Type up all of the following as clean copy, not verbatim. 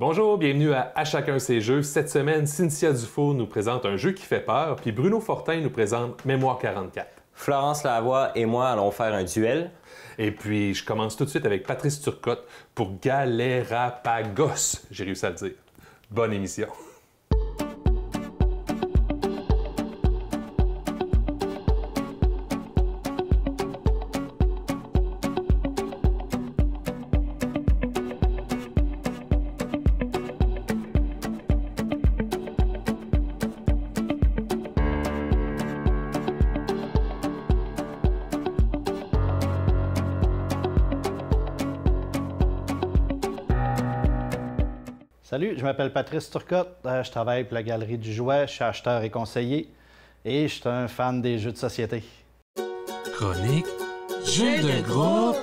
Bonjour, bienvenue à chacun ses jeux. Cette semaine, Cynthia Dufault nous présente un jeu qui fait peur, puis Bruno Fortin nous présente Mémoire 44. Florence Lavoie et moi allons faire un duel. Et puis, je commence tout de suite avec Patrice Turcotte pour Galérapagos. J'ai réussi à le dire. Bonne émission. Salut, je m'appelle Patrice Turcotte, je travaille pour la Galerie du Jouet, je suis acheteur et conseiller et je suis un fan des jeux de société. Chronique Jeux de groupe.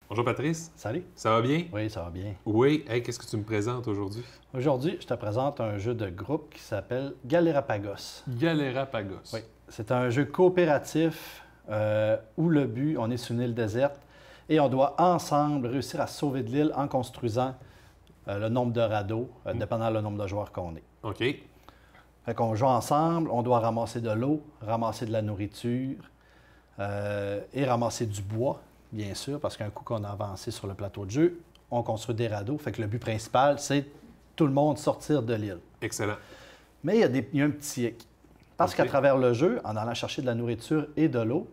Bonjour Patrice. Salut. Ça va bien? Oui, ça va bien. Oui. Hey, qu'est-ce que tu me présentes aujourd'hui? Aujourd'hui, je te présente un jeu de groupe qui s'appelle Galérapagos. Galérapagos. Oui, c'est un jeu coopératif où le but, on est sur une île déserte et on doit ensemble réussir à sauver de l'île en construisant le nombre de radeaux, dépendant le nombre de joueurs qu'on est. OK. Fait qu'on joue ensemble, on doit ramasser de l'eau, ramasser de la nourriture et ramasser du bois, bien sûr, parce qu'un coup qu'on a avancé sur le plateau de jeu, on construit des radeaux. Fait que le but principal, c'est tout le monde sortir de l'île. Excellent. Mais il y a un petit hic. Parce qu'à travers le jeu, en allant chercher de la nourriture et de l'eau,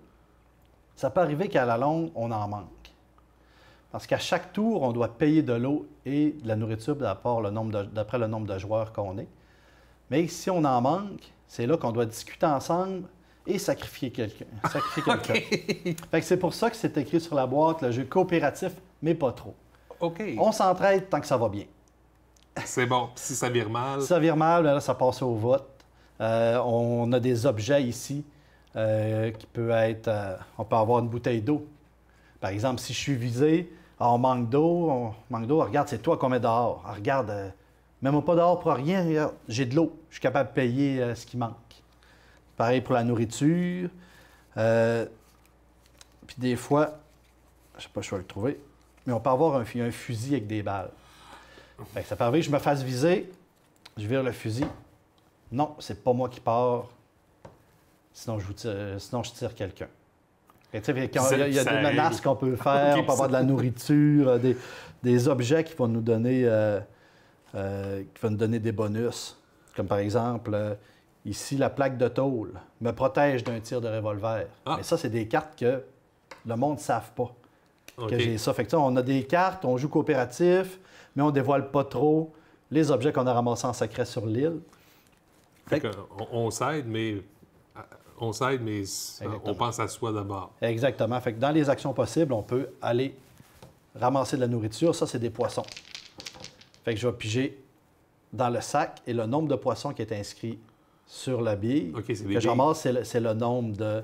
ça peut arriver qu'à la longue, on en manque. Parce qu'à chaque tour, on doit payer de l'eau et de la nourriture d'après le nombre de joueurs qu'on est. Mais si on en manque, c'est là qu'on doit discuter ensemble et sacrifier quelqu'un. OK. Fait que c'est pour ça que c'est écrit sur la boîte, le jeu coopératif, mais pas trop. OK. On s'entraide tant que ça va bien. C'est bon. Puis si ça vire mal... Si ça vire mal, bien là, ça passe au vote. On a des objets ici qui peuvent être... on peut avoir une bouteille d'eau. Par exemple, si je suis visé, on manque d'eau, regarde, c'est toi qu'on met dehors. Regarde, mets-moi pas dehors pour rien, regarde, j'ai de l'eau, je suis capable de payer ce qui manque. Pareil pour la nourriture. Puis des fois, je sais pas si je vais le trouver, mais on peut avoir un fusil avec des balles. Fait que ça peut arriver que je me fasse viser, je vire le fusil. Non, c'est pas moi qui pars, sinon je tire quelqu'un. Il y a des menaces qu'on peut faire, on peut avoir de la nourriture, des objets qui vont nous donner, des bonus. Comme par exemple, ici, la plaque de tôle me protège d'un tir de revolver. Mais ça, c'est des cartes que le monde ne savent pas que j'ai ça. Fait que, on a des cartes, on joue coopératif, mais on ne dévoile pas trop les objets qu'on a ramassés en secret sur l'île. On s'aide, mais... on pense à soi d'abord. Exactement. Fait que dans les actions possibles, on peut aller ramasser de la nourriture. Ça, c'est des poissons. Fait que je vais piger dans le sac et le nombre de poissons qui est inscrit sur la bille que je ramasse, c'est le nombre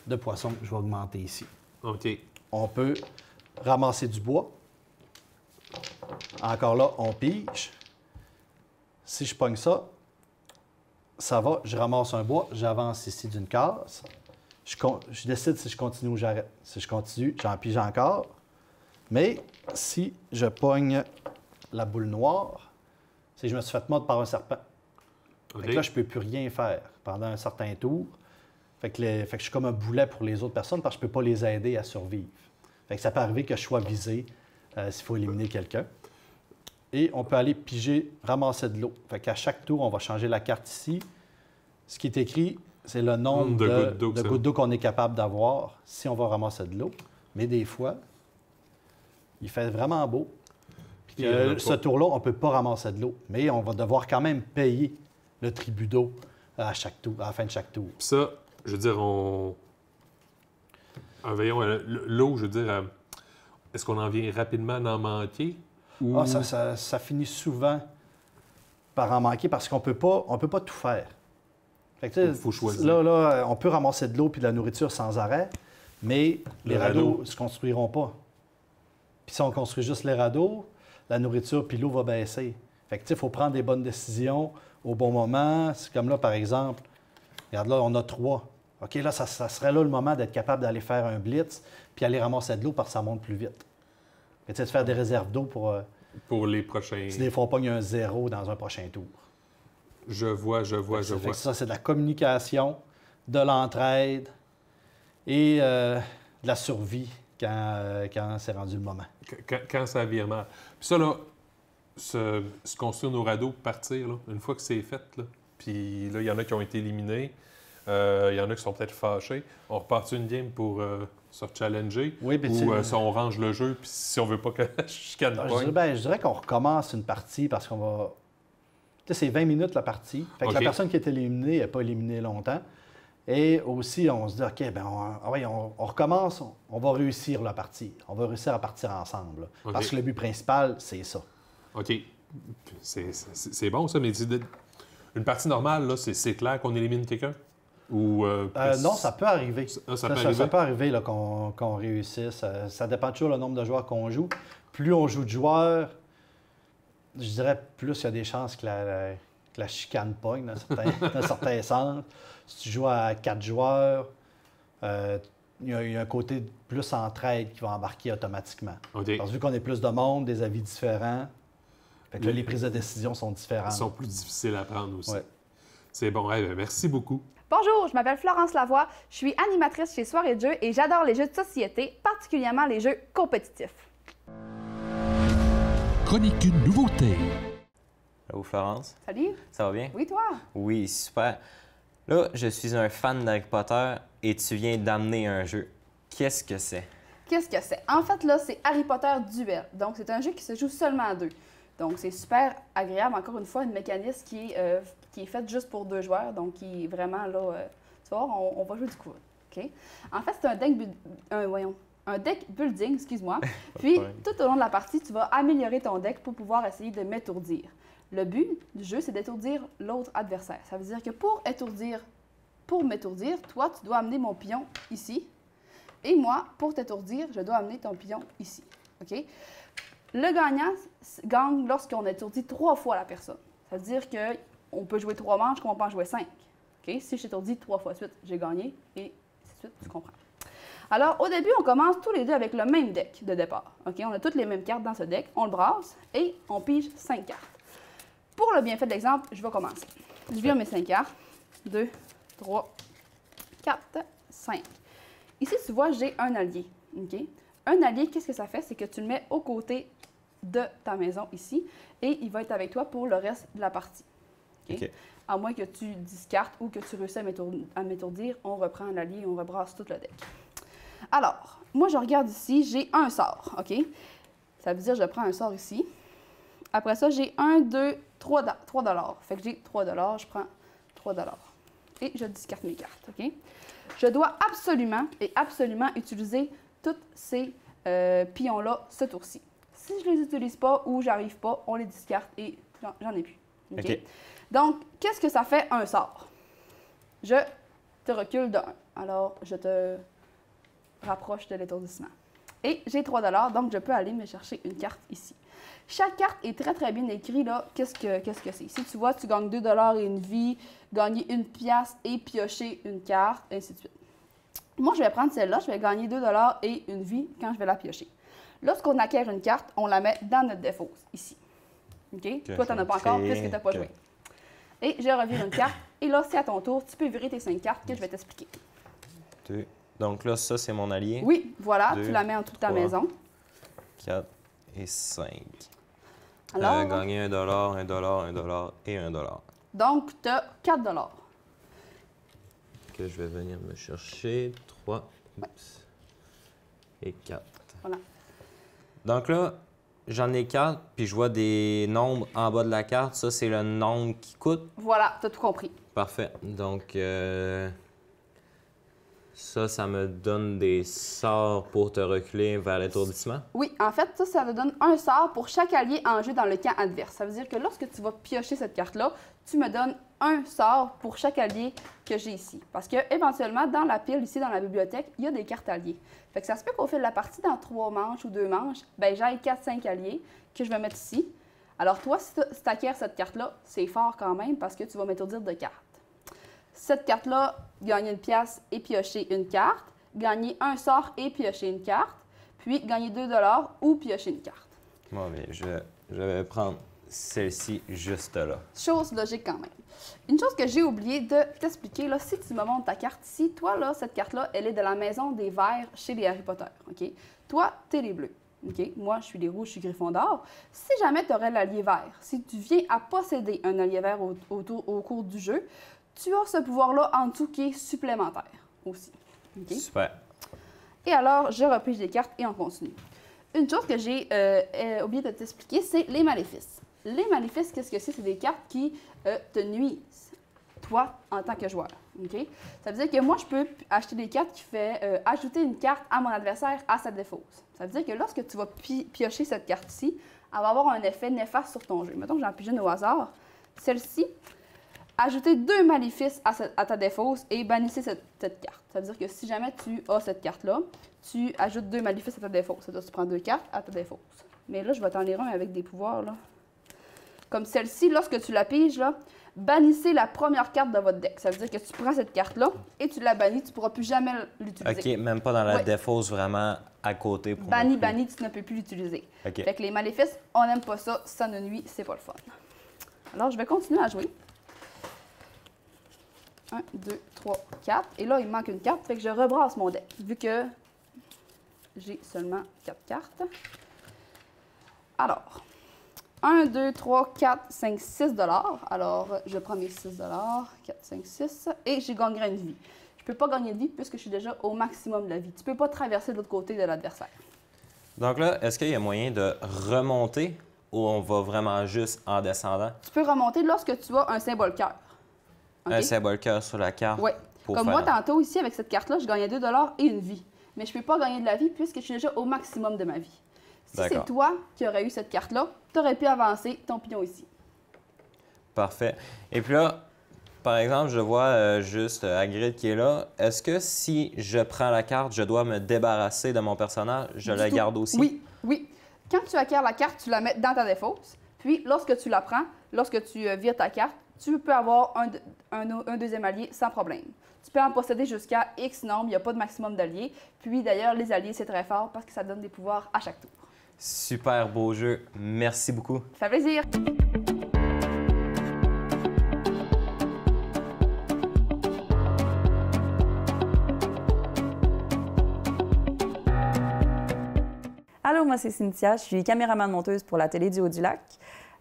de poissons que je vais augmenter ici. OK. On peut ramasser du bois. Encore là, on pige. Si je pogne ça, ça va, je ramasse un bois, j'avance ici d'une case. Je décide si je continue ou j'arrête. Si je continue, j'en pige encore. Mais si je pogne la boule noire, c'est que je me suis fait mordre par un serpent. Fait que là, je ne peux plus rien faire pendant un certain tour. Fait que je suis comme un boulet pour les autres personnes parce que je ne peux pas les aider à survivre. Fait que ça peut arriver que je sois visé s'il faut éliminer quelqu'un. Et on peut aller piger, ramasser de l'eau. Fait qu'à chaque tour, on va changer la carte ici. Ce qui est écrit, c'est le nombre de gouttes d'eau qu'on est capable d'avoir si on va ramasser de l'eau. Mais des fois, il fait vraiment beau. Puis ce tour-là, on ne peut pas ramasser de l'eau. Mais on va devoir quand même payer le tribut d'eau à la fin de chaque tour. Puis ça, je veux dire, l'eau, je veux dire, est-ce qu'on en vient rapidement d'en manquer? Ou... Ça finit souvent par en manquer parce qu'on peut pas tout faire. Il faut choisir. Là, on peut ramasser de l'eau et de la nourriture sans arrêt, mais les radeaux ne se construiront pas. Puis si on construit juste les radeaux, la nourriture puis l'eau va baisser. Fait que il faut prendre des bonnes décisions au bon moment. C'est comme là, par exemple, regarde là, on a 3. OK, là, ça serait là le moment d'être capable d'aller faire un blitz puis aller ramasser de l'eau parce que ça monte plus vite. De faire des réserves d'eau pour Pour les prochains... Si des fois on pogne un 0 dans un prochain tour. Je vois. Fait que ça, c'est de la communication, de l'entraide et de la survie quand c'est rendu le moment. Quand ça vire mal. Puis ça, là, se construire nos radeaux, partir, là, une fois que c'est fait, là, puis là, il y en a qui ont été éliminés, il y en a qui sont peut-être fâchés. On repart une game pour se challenger? Oui, ou si on range le jeu, puis si on veut pas que je chicane je dirais qu'on recommence une partie parce qu'on va... Tu sais, c'est 20 minutes la partie. Fait que la personne qui est éliminée n'est pas éliminée longtemps. Et aussi, on se dit, OK, ben on recommence, on va réussir la partie. On va réussir à partir ensemble. Parce que le but principal, c'est ça. OK. C'est bon, ça, mais une partie normale, là, c'est clair qu'on élimine quelqu'un? Ou, non, ça peut arriver. Ça peut arriver là, qu'on réussisse. Ça dépend toujours le nombre de joueurs qu'on joue. Plus on joue de joueurs, je dirais plus il y a des chances que la chicane pogne dans un certain sens. Si tu joues à 4 joueurs, il y a un côté plus entraide qui va embarquer automatiquement. Parce que vu qu'on est plus de monde, des avis différents, fait que là, les prises de décision sont différentes. Ils sont plus difficiles à prendre aussi. Ouais. C'est bon. Merci beaucoup. Bonjour, je m'appelle Florence Lavoie, je suis animatrice chez Soirée de jeux et j'adore les jeux de société, particulièrement les jeux compétitifs. Chronique une nouveauté. Allô, Florence? Salut. Ça va bien? Oui, toi? Oui, super. Là, je suis un fan d'Harry Potter et tu viens d'amener un jeu. Qu'est-ce que c'est? Qu'est-ce que c'est? En fait, là, c'est Harry Potter Duel. Donc, c'est un jeu qui se joue seulement à 2. Donc, c'est super agréable. Encore une fois, une mécanisme qui est faite juste pour 2 joueurs. Donc, qui est vraiment, là, tu vas voir, on va jouer du coup. OK? En fait, c'est un deck building, excuse-moi. Puis, tout au long de la partie, tu vas améliorer ton deck pour pouvoir essayer de m'étourdir. Le but du jeu, c'est d'étourdir l'autre adversaire. Ça veut dire que pour m'étourdir, toi, tu dois amener mon pion ici. Et moi, pour t'étourdir, je dois amener ton pion ici. OK? Le gagnant gagne lorsqu'on étourdit 3 fois la personne. Ça veut dire qu'on peut jouer 3 manches comme on peut en jouer 5. OK? Si je t'étourdis 3 fois de suite, j'ai gagné. Et ainsi de suite, tu comprends. Alors, au début, on commence tous les deux avec le même deck de départ. OK? On a toutes les mêmes cartes dans ce deck. On le brasse et on pige 5 cartes. Pour le bienfait de l'exemple, je vais commencer. Je vire mes 5 cartes. 2, 3, 4, 5. Ici, tu vois, j'ai un allié. Okay? Un allié, qu'est-ce que ça fait? C'est que tu le mets aux côtés de ta maison ici et il va être avec toi pour le reste de la partie. Okay? À moins que tu discartes ou que tu réussisses à m'étourdir, on reprend un allié et on rebrasse tout le deck. Alors, moi, je regarde ici, j'ai un sort. OK? Ça veut dire que je prends un sort ici. Après ça, j'ai 1, 2, 3 $. Fait que j'ai 3 $, je prends 3 $. Et je discarte mes cartes, OK? Je dois absolument utiliser tous ces pions-là ce tour-ci. Si je ne les utilise pas ou j'arrive pas, on les discarte et j'en ai plus. OK? Donc, qu'est-ce que ça fait un sort? Je te recule de 1. Alors, je te rapproche de l'étourdissement. Et j'ai 3 $, donc je peux aller me chercher une carte ici. Chaque carte est très, très bien écrite, là. Qu'est-ce que c'est? Si tu vois, tu gagnes 2 $ et une vie, gagner une pièce et piocher une carte, et ainsi de suite. Moi, je vais prendre celle-là, je vais gagner 2 $ et une vie quand je vais la piocher. Lorsqu'on acquiert une carte, on la met dans notre défausse, ici. OK? Toi, tu n'en as pas encore, puisque tu n'as pas joué. Et je revire une carte, et là, c'est à ton tour. Tu peux virer tes 5 cartes que je vais t'expliquer. 2. Donc là, ça, c'est mon allié. Oui, voilà, 2, tu la mets en toute ta maison. 4 et 5. Alors, gagner 1 $, 1 $ 1 $ et 1 $. Donc, tu as 4 $. Que je vais venir me chercher 3 et 4. Voilà. Donc là, j'en ai 4, puis je vois des nombres en bas de la carte. Ça, c'est le nombre qui coûte. Voilà, tu as tout compris. Parfait. Donc, ça me donne des sorts pour te reculer vers l'étourdissement? Oui, en fait, ça te donne un sort pour chaque allié en jeu dans le camp adverse. Ça veut dire que lorsque tu vas piocher cette carte-là, tu me donnes un sort pour chaque allié que j'ai ici. Parce que éventuellement, dans la pile, ici, dans la bibliothèque, il y a des cartes alliées. Fait que ça se peut qu'au fil de la partie, dans 3 manches ou 2 manches, ben j'aille 4-5 alliés que je vais mettre ici. Alors toi, si tu acquiers cette carte-là, c'est fort quand même parce que tu vas m'étourdir de cartes. Cette carte-là, gagner une pièce et piocher une carte, gagner un sort et piocher une carte, puis gagner 2 $ ou piocher une carte. Bon, mais je Je vais prendre celle-ci juste là. Chose logique quand même. Une chose que j'ai oublié de t'expliquer, là, si tu me montres ta carte ici, toi, là, cette carte-là, elle est de la maison des verts chez les Harry Potter, OK? Toi, t'es les bleus, OK? Moi, je suis les rouges, je suis Gryffondor. Si jamais tu aurais l'allié vert, si tu viens à posséder un allié vert au cours du jeu, tu as ce pouvoir-là en dessous qui est supplémentaire aussi, OK? Super. Et alors, je repige les cartes et on continue. Une chose que j'ai oublié de t'expliquer, c'est les maléfices. Les maléfices, qu'est-ce que c'est? C'est des cartes qui te nuisent, toi, en tant que joueur. OK? Ça veut dire que moi, je peux acheter des cartes qui font ajouter une carte à mon adversaire à sa défausse. Ça veut dire que lorsque tu vas piocher cette carte-ci, elle va avoir un effet néfaste sur ton jeu. Mettons que j'en pige une au hasard. Celle-ci, ajoutez 2 maléfices à ta défausse et bannissez cette carte. Ça veut dire que si jamais tu as cette carte-là, tu ajoutes 2 maléfices à ta défausse. Ça veut dire que tu prends 2 cartes à ta défausse. Mais là, je vais t'en lire un avec des pouvoirs, là. Comme celle-ci, lorsque tu la piges, là, bannissez la première carte de votre deck. Ça veut dire que tu prends cette carte-là et tu la bannis, tu ne pourras plus jamais l'utiliser. OK, même pas dans la Ouais. défausse, vraiment à côté. Pour Banni, non plus. banni, tu ne peux plus l'utiliser. OK. Fait que les maléfices, on n'aime pas ça, ça nous nuit, c'est pas le fun. Alors, je vais continuer à jouer. 1, 2, 3, 4. Et là, il me manque une carte, fait que je rebrasse mon deck, vu que j'ai seulement 4 cartes. Alors, 1, 2, 3, 4, 5, 6 $. Alors, je prends mes 6 $, 4, 5, 6, et j'ai gagné une vie. Je ne peux pas gagner de vie puisque je suis déjà au maximum de la vie. Tu ne peux pas traverser de l'autre côté de l'adversaire. Donc là, est-ce qu'il y a moyen de remonter ou on va vraiment juste en descendant? Tu peux remonter lorsque tu as un symbole cœur. OK? Un symbole cœur sur la carte? Oui. pour Comme faire- moi, tantôt, ici, avec cette carte-là, je gagnais 2 $ et une vie. Mais je ne peux pas gagner de la vie puisque je suis déjà au maximum de ma vie. Si c'est D'accord. toi qui aurais eu cette carte-là, tu aurais pu avancer ton pion ici. Parfait. Et puis là, par exemple, je vois juste Hagrid qui est là. Est-ce que si je prends la carte, je dois me débarrasser de mon personnage? Je Du la tout. garde aussi? Oui, oui. Quand tu acquiers la carte, tu la mets dans ta défausse. Puis, lorsque tu la prends, lorsque tu vires ta carte, tu peux avoir un deuxième allié sans problème. Tu peux en posséder jusqu'à X nombre, il n'y a pas de maximum d'alliés. Puis, d'ailleurs, les alliés, c'est très fort parce que ça donne des pouvoirs à chaque tour. Super beau jeu. Merci beaucoup. Ça fait plaisir! Allô, moi c'est Cynthia, je suis caméraman monteuse pour la télé du Haut-du-Lac.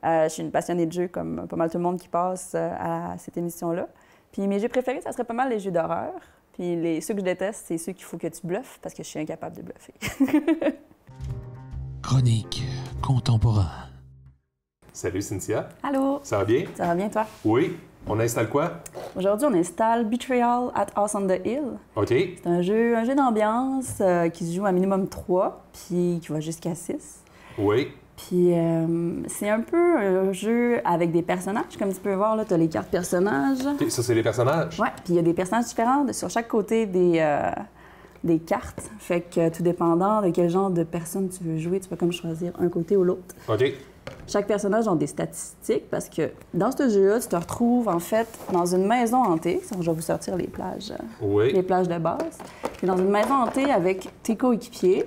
Je suis une passionnée de jeux comme pas mal tout le monde qui passe à cette émission-là. Puis mes jeux préférés, ça serait pas mal les jeux d'horreur. Puis ceux que je déteste, c'est ceux qu'il faut que tu bluffes parce que je suis incapable de bluffer. Chronique contemporain. Salut Cynthia, Allô, ça va bien? ça va bien toi? Oui. On installe quoi? Aujourd'hui, on installe Betrayal at House on the Hill. OK. C'est un jeu d'ambiance qui se joue à minimum 3, puis qui va jusqu'à 6. Oui. Puis c'est un peu un jeu avec des personnages. Comme tu peux voir, là, tu as les cartes personnages. OK, ça, c'est les personnages? Ouais, puis il y a des personnages différents sur chaque côté des cartes. Fait que tout dépendant de quel genre de personne tu veux jouer, tu peux comme choisir un côté ou l'autre. OK. Chaque personnage a des statistiques parce que dans ce jeu-là, tu te retrouves en fait dans une maison hantée. Je vais vous sortir les plages de base. Puis dans une maison hantée avec tes coéquipiers.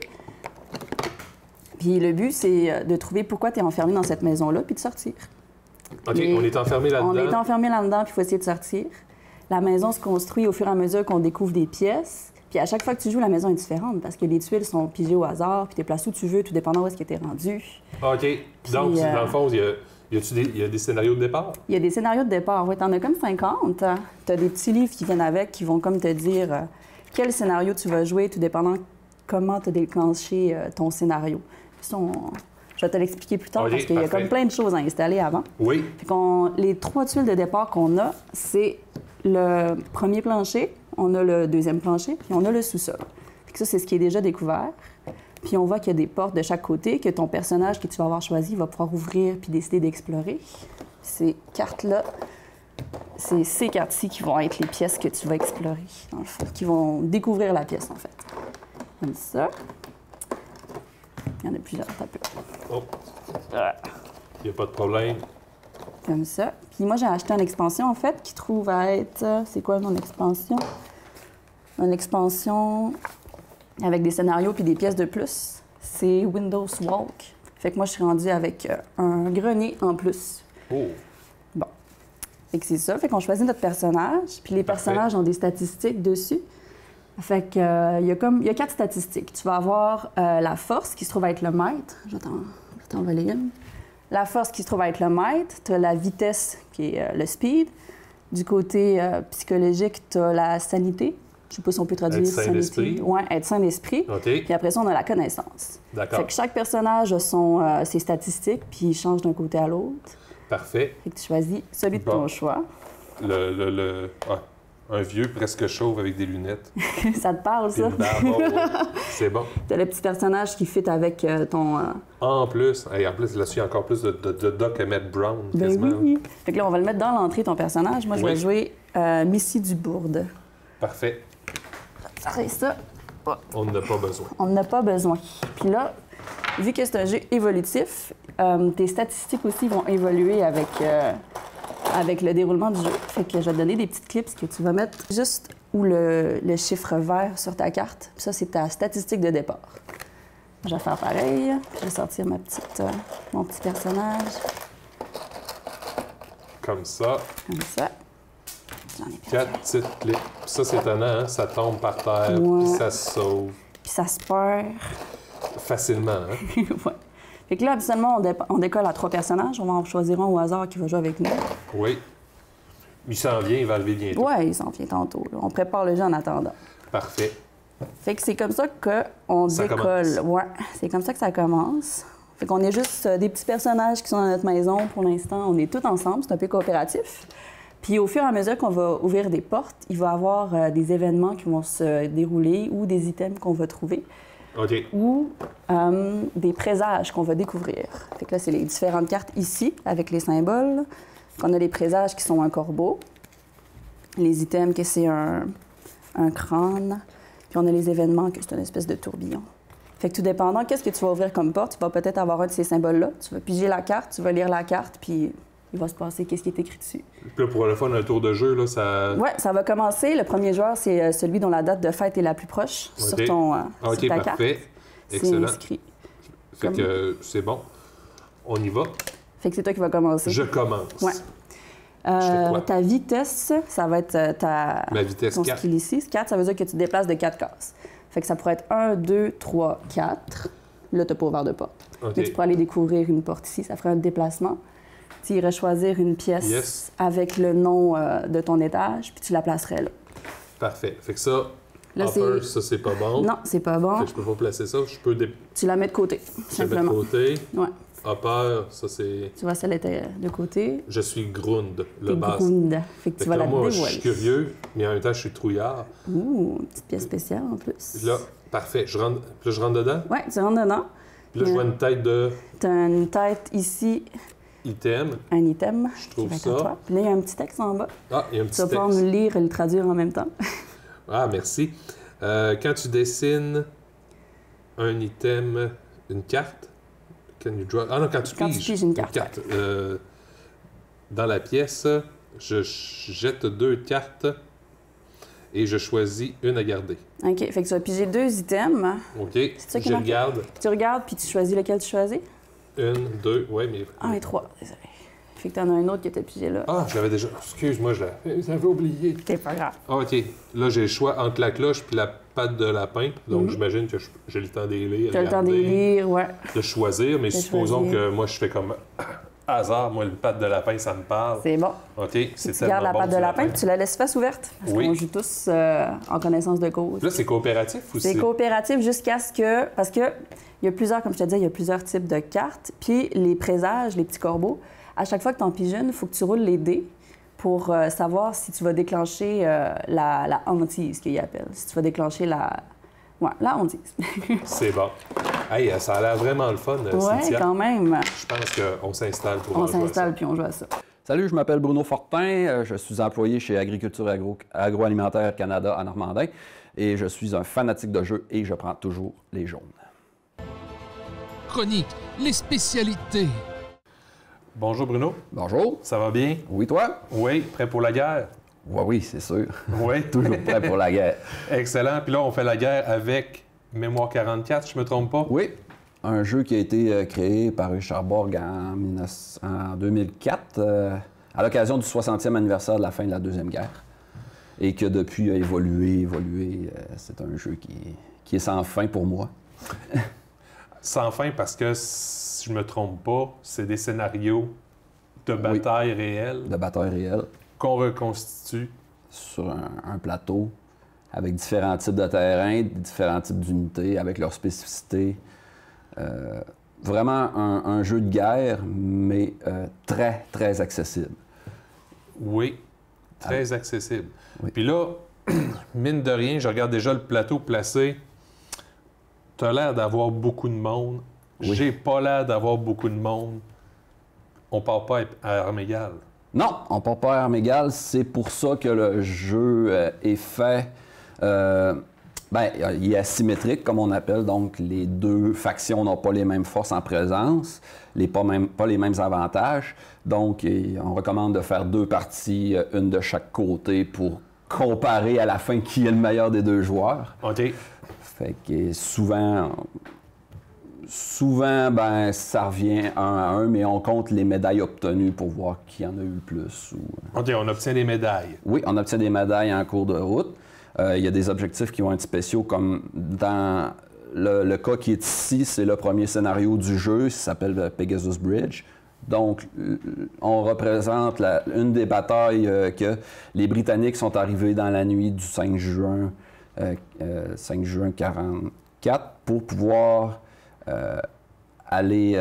Puis le but, c'est de trouver pourquoi tu es enfermé dans cette maison-là puis de sortir. OK, Et on est enfermé là-dedans. On est enfermé là-dedans puis il faut essayer de sortir. La maison se construit au fur et à mesure qu'on découvre des pièces. Puis à chaque fois que tu joues, la maison est différente parce que les tuiles sont pigées au hasard, puis tu les places où tu veux, tout dépendant où est-ce que tu es rendu. OK. Donc, Puis, dans le fond, il y a des scénarios de départ? Il y a des scénarios de départ. Oui, tu en as comme 50. Tu as des petits livres qui viennent avec qui vont comme te dire quel scénario tu vas jouer, tout dépendant comment tu as déclenché ton scénario. Puis ça, je vais te l'expliquer plus tard OK, parce qu'il y a parfait. comme plein de choses à installer avant. Oui. Puis les 3 tuiles de départ qu'on a, c'est le premier plancher, on a le deuxième plancher, puis on a le sous-sol. Puis ça, c'est ce qui est déjà découvert. Puis on voit qu'il y a des portes de chaque côté que ton personnage que tu vas avoir choisi va pouvoir ouvrir puis décider d'explorer. Ces cartes-là, c'est ces cartes-ci qui vont être les pièces que tu vas explorer, dans le fond, qui vont découvrir la pièce, en fait. Comme ça. Il y en a plusieurs, t'as peu. Oh. Il n'y a pas de problème. Comme ça. Puis moi, j'ai acheté une expansion, en fait, qui trouve à être... c'est quoi, mon expansion? Une expansion avec des scénarios puis des pièces de plus. C'est Windows Walk. Fait que moi, je suis rendue avec un grenier en plus. Oh, Fait que c'est ça. Fait qu'on choisit notre personnage, puis les Parfait. personnages ont des statistiques dessus. Fait que, il y a 4 statistiques. Tu vas avoir la force qui se trouve être le maître. Je vais t'en voler une. La force qui se trouve être le maître. Tu as la vitesse qui est le speed. Du côté psychologique, tu as la sanité. Je sais pas si on peut traduire Être sain sanité. d'esprit. Oui, être sain d'esprit. OK, Puis après ça, on a la connaissance. d'accord. Fait que chaque personnage a ses statistiques, puis il change d'un côté à l'autre. Parfait. Fait que tu choisis celui de Bon. ton choix. Un vieux presque chauve avec des lunettes. Ça te parle, Puis ça? une barbe. Oh, ouais. C'est bon. T'as le petit personnage qui fit avec ton... En plus, là-dessus, il y a encore plus de Doc Emmett Brown, Ben quasiment. oui. Fait que là, on va le mettre dans l'entrée, ton personnage. Moi, je vais Oui. jouer Missy Dubourde. Parfait. C'est ça. On n'en a pas besoin. On n'en a pas besoin. Puis là, vu que c'est un jeu évolutif, tes statistiques aussi vont évoluer avec le déroulement du jeu. Fait que je vais te donner des petites clips que tu vas mettre juste où le chiffre vert sur ta carte. Puis ça, c'est ta statistique de départ. Je vais faire pareil. Je vais sortir mon petit personnage, Comme ça. comme ça. J'en ai 4 petites clips. Ça, c'est étonnant, hein? Ça tombe par terre, Ouais. puis ça se sauve Puis ça se perd. facilement. Hein? Ouais. Fait que là, habituellement, on décolle à 3 personnages. On va en choisir un au hasard qui va jouer avec nous. Oui. Il s'en vient, il va lever bientôt. Ouais, il s'en vient tantôt. Là. On prépare le jeu en attendant. Parfait. Fait que c'est comme ça qu'on Ça décolle. commence. Ouais, c'est comme ça que ça commence. Fait qu'on est juste des petits personnages qui sont dans notre maison pour l'instant. On est tous ensemble, c'est un peu coopératif. Puis au fur et à mesure qu'on va ouvrir des portes, il va y avoir des événements qui vont se dérouler ou des items qu'on va trouver OK. ou des présages qu'on va découvrir. Fait que là, c'est les différentes cartes ici avec les symboles. On a les présages qui sont un corbeau, les items que c'est un crâne, puis on a les événements que c'est une espèce de tourbillon. Fait que tout dépendant, qu'est-ce que tu vas ouvrir comme porte, tu vas peut-être avoir un de ces symboles-là. Tu vas piger la carte, tu vas lire la carte, puis il va se passer qu'est-ce qui est écrit dessus. Puis là, pour le fun, un tour de jeu, là, ça... Ouais, ça va commencer. Le premier joueur, c'est celui dont la date de fête est la plus proche sur OK. sur ta carte. Parfait. C'est Excellent. inscrit. Fait que c'est bon. On y va. Fait que c'est toi qui vas commencer. Je commence. Ouais. fais quoi? Ta vitesse, ça va être Ma vitesse ton 4. skill ici. 4, ça veut dire que tu te déplaces de 4 cases. Fait que ça pourrait être 1, 2, 3, 4. Là, tu n'as pas ouvert de porte. OK. Mais tu pourrais aller découvrir une porte ici. Ça ferait un déplacement. Tu irais choisir une pièce Yes. avec le nom de ton étage, puis tu la placerais là. Parfait. Fait que ça, Là, upper, ça, c'est pas bon. Non, c'est pas Fait bon. que je peux pas placer ça. Je peux Tu la mets de côté, je mets de simplement. côté. Ouais. Upper, ça, c'est... Tu vois, celle était de côté. Je suis grund, le T'es bas. grunde. Fait que Fait tu vas que la là, moi, je dévoiler. suis curieux, mais en même temps, je suis trouillard. Ouh, une petite pièce spéciale en plus. Là, parfait. Je rentre, puis là, je rentre dedans. Ouais, tu rentres dedans. Puis là, je vois une tête de Tu as une tête ici, item. un item trouve qui va être ça. à toi. Puis là, il y a un petit texte en bas. Ah, il y a un Tu petit vas pouvoir texte. me lire et le traduire en même temps. Ah, merci. Quand tu dessines un item, une carte, can you draw... Ah non, quand tu Quand tu piges. piges une carte, Dans la pièce, je jette 2 cartes et je choisis une à garder. OK. Fait que tu vas piger 2 items. OK? ça qui Je marque? regarde. Tu regardes, puis tu choisis lequel tu choisis. 1, 2, ouais, mais... 1 et 3, désolé. Fait que t'en as un autre que t'as pigé là. Ah, je l'avais déjà... Excuse-moi, j'avais oublié. C'est pas grave. Ah, OK. Là, j'ai le choix entre la cloche puis la patte de lapin. Donc, j'imagine que j'ai le temps d'y lire, T'as le temps de regarder, lire, ouais. de choisir. Mais De supposons choisir. que moi, je fais comme hasard. Moi, le patte de lapin, ça me parle. C'est bon. OK, c'est Tu tellement gardes la bon patte du de lapin, puis tu la laisses face ouverte. Parce Oui. qu'on joue tous en connaissance de cause. Là, c'est coopératif ou C'est coopératif jusqu'à ce que... Parce que il y a plusieurs, comme je te disais, il y a plusieurs types de cartes. Puis les présages, les petits corbeaux, à chaque fois que tu en piges une, il faut que tu roules les dés pour savoir si tu vas déclencher la hantise, qu'ils appellent. Si tu vas déclencher la hantise. C'est bon. Hey, ça a l'air vraiment le fun, Ouais, Cynthia. quand même. Je pense qu'on s'installe pour On en jouer à ça. s'installe puis on joue à ça. Salut, je m'appelle Bruno Fortin. Je suis employé chez Agriculture Agroalimentaire Canada à Normandin et je suis un fanatique de jeux et je prends toujours les jaunes. Chronique, les spécialités. Bonjour Bruno, Bonjour. ça va bien? Oui, toi? Oui, prêt pour la guerre? Oui, c'est sûr. Oui. Toujours prêt pour la guerre. Excellent. Puis là, on fait la guerre avec Mémoire 44, je me trompe pas? Oui. un jeu qui a été créé par Richard Borg en 2004, à l'occasion du 60e anniversaire de la fin de la Deuxième Guerre. Et que depuis a évolué. C'est un jeu qui est sans fin pour moi. Sans fin parce que, si je me trompe pas, c'est des scénarios de bataille réelle. De bataille réelle. Qu'on reconstitue. Sur un plateau, avec différents types de terrains, différents types d'unités, avec leurs spécificités. Vraiment un jeu de guerre, mais très, très accessible. Oui, très accessible. Oui. Puis là, mine de rien, je regarde déjà le plateau placé. Tu as l'air d'avoir beaucoup de monde. Oui. J'ai pas l'air d'avoir beaucoup de monde. On part pas à armes égales. Non, on part pas à armes égales. C'est pour ça que le jeu est fait... il est asymétrique, comme on appelle. Donc, les deux factions n'ont pas les mêmes forces en présence, pas les mêmes avantages. Donc, on recommande de faire 2 parties, une de chaque côté, pour comparer à la fin qui est le meilleur des 2 joueurs. OK. Fait que souvent, ça revient 1 à 1, mais on compte les médailles obtenues pour voir qui en a eu le plus. OK, on obtient des médailles. Oui, on obtient des médailles en cours de route. Il y a des objectifs qui vont être spéciaux, comme dans le cas qui est ici, c'est le premier scénario du jeu, ça s'appelle Pegasus Bridge. Donc, on représente une des batailles que les Britanniques sont arrivés dans la nuit du 5 juin 1944 pour pouvoir aller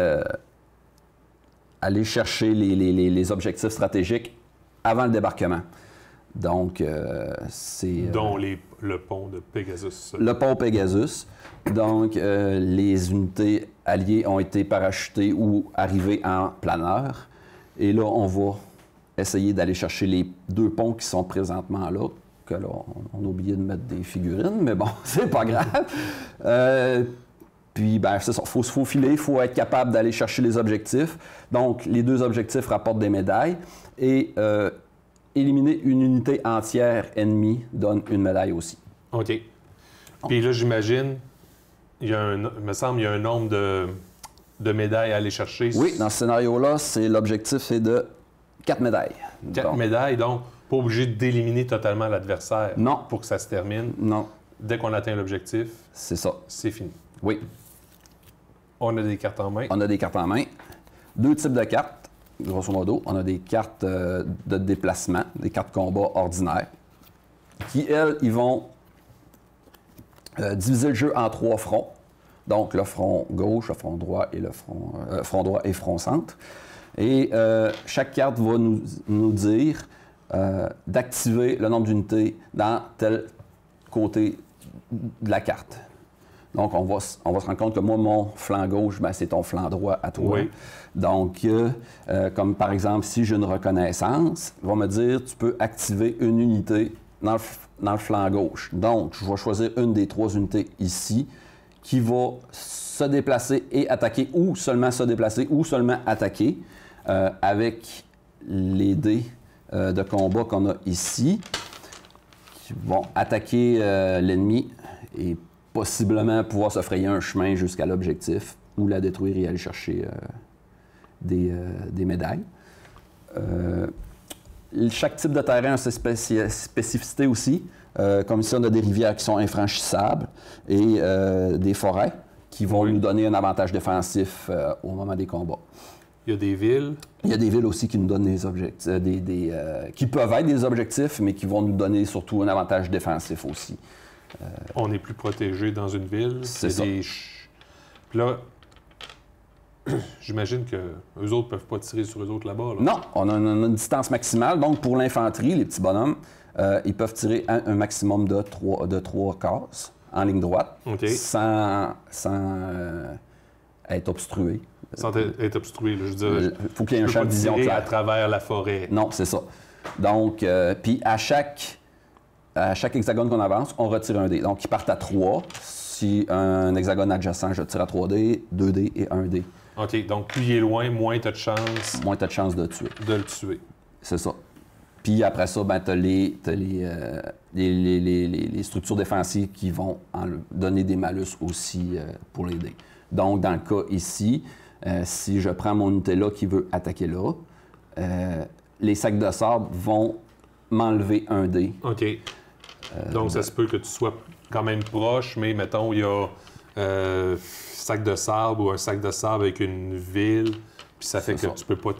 chercher les objectifs stratégiques avant le débarquement. Donc, c'est... Dont le pont de Pegasus. Le pont Pegasus. Donc, les unités alliées ont été parachutées ou arrivées en planeur. Et là, on va essayer d'aller chercher les 2 ponts qui sont présentement là. Que là, on a oublié de mettre des figurines, mais bon, c'est pas grave. Puis, c'est ça, il faut se faufiler, il faut être capable d'aller chercher les objectifs. Donc, les 2 objectifs rapportent des médailles. Et éliminer une unité entière ennemie donne une médaille aussi. OK. Puis là, j'imagine, il me semble qu'il y a un nombre de médailles à aller chercher. Oui, dans ce scénario-là, l'objectif, c'est de 4 médailles. 4 médailles, donc pas obligé d'éliminer totalement l'adversaire. Non. Pour que ça se termine. Non. Dès qu'on atteint l'objectif, c'est ça. C'est fini. Oui. On a des cartes en main. On a des cartes en main. 2 types de cartes, grosso modo. On a des cartes de déplacement, des cartes combat ordinaires, qui, elles, ils vont diviser le jeu en 3 fronts. Donc, le front gauche, le front droit et le front droit et front centre. Et chaque carte va nous dire d'activer le nombre d'unités dans tel côté de la carte. Donc, on va se rendre compte que moi, mon flanc gauche, c'est ton flanc droit à toi. Oui. Donc, comme par exemple, si j'ai une reconnaissance, il va me dire, tu peux activer une unité dans le flanc gauche. Donc, je vais choisir une des 3 unités ici qui va se déplacer et attaquer, ou seulement se déplacer, ou seulement attaquer, avec les dés de combat qu'on a ici, qui vont attaquer l'ennemi et possiblement pouvoir se frayer un chemin jusqu'à l'objectif, ou la détruire et aller chercher des médailles. Chaque type de terrain a ses spécificités aussi. Comme ici, on a des rivières qui sont infranchissables et des forêts qui vont nous donner un avantage défensif au moment des combats. Il y a des villes. Il y a des villes aussi qui nous donnent des objectifs, qui peuvent être des objectifs, mais qui vont nous donner surtout un avantage défensif aussi. On est plus protégé dans une ville. C'est ça. Puis là, j'imagine qu'eux autres ne peuvent pas tirer sur eux autres là-bas. Là. Non, on a une distance maximale. Donc, pour l'infanterie, les petits bonhommes, ils peuvent tirer un maximum de 3 cases en ligne droite, OK. sans être obstrués. Sans être obstrué, là, je veux dire. Il faut qu'il y ait un champ de vision tirer clair. à travers la forêt. Non, c'est ça. Donc, puis à chaque hexagone qu'on avance, on retire un dé. Donc, ils partent à 3. Si un hexagone adjacent, je tire à 3 dés, 2 dés et 1 dé. OK, donc plus il est loin, moins tu as de chance Moins tu as de chance de tuer. de le tuer. C'est ça. Puis après ça, tu as les structures défensives qui vont donner des malus aussi pour les dés. Donc, dans le cas ici, si je prends mon unité là qui veut attaquer là, les sacs de sable vont m'enlever un dé. OK. Donc, ça se peut que tu sois quand même proche, mais mettons, il y a sac de sable ou un sac de sable avec une ville, puis ça fait que tu peux pas...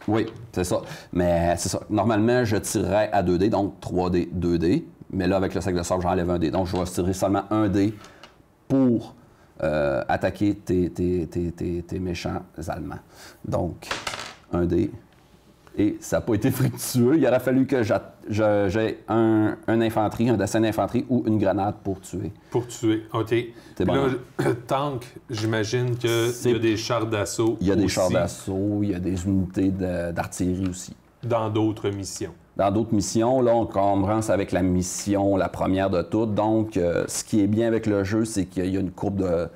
Oui, c'est ça. Mais c'est ça. Normalement, je tirerais à 2 dés, donc 3 dés, 2 dés. Mais là, avec le sac de sable, j'enlève un dé. Donc, je vais tirer seulement un dé pour attaquer tes méchants Allemands. Donc, un dé. Et ça n'a pas été fructueux. Il aurait fallu que j'ai un infanterie, un dessin d'infanterie ou une grenade pour tuer. Pour tuer, OK. Puis bon. là, tank, j'imagine qu'il y a des chars d'assaut. Il y a des aussi, chars d'assaut, il y a des unités d'artillerie aussi. Dans d'autres missions. Dans d'autres missions, là, on commence avec la mission, la première de toutes. Donc, ce qui est bien avec le jeu, c'est qu'il y a une courbe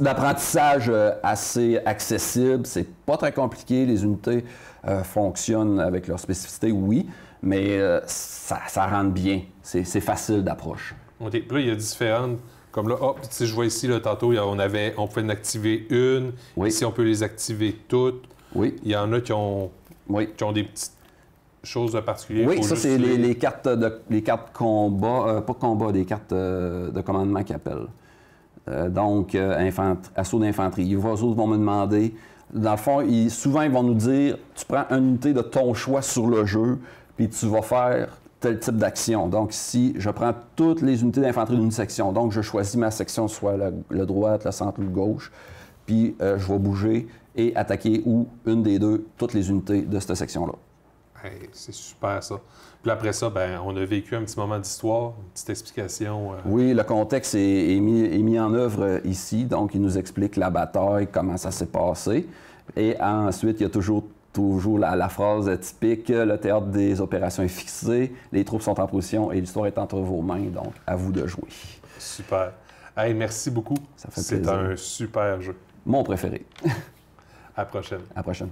d'apprentissage assez accessible. C'est pas très compliqué. Les unités fonctionnent avec leur spécificité, oui, mais ça rentre bien. C'est facile d'approche. OK. Puis là, il y a différentes... Comme là, hop, je vois ici, là, tantôt, on pouvait en activer une. Oui. Ici, on peut les activer toutes. Oui. Il y en a qui ont des petites choses particulières. Oui, ça, c'est les cartes combat, pas combat, des cartes de commandement qu'ils appellent. Donc, assaut d'infanterie. Les autres vont me demander, dans le fond, souvent, ils vont nous dire, tu prends une unité de ton choix sur le jeu, puis tu vas faire tel type d'action. Donc, ici, je prends toutes les unités d'infanterie d'une section. Donc, je choisis ma section, soit le droite, le centre ou le gauche, puis je vais bouger et attaquer ou une des deux, toutes les unités de cette section-là. Hey, c'est super, ça. Puis après ça, ben, on a vécu un petit moment d'histoire, une petite explication. Oui, le contexte est mis en œuvre ici. Donc, il nous explique la bataille, comment ça s'est passé. Et ensuite, il y a toujours la phrase typique, le théâtre des opérations est fixé, les troupes sont en position et l'histoire est entre vos mains. Donc, à vous de jouer. Super. Hey, merci beaucoup. Ça fait plaisir. C'est un super jeu. Mon préféré. À la prochaine. À la prochaine.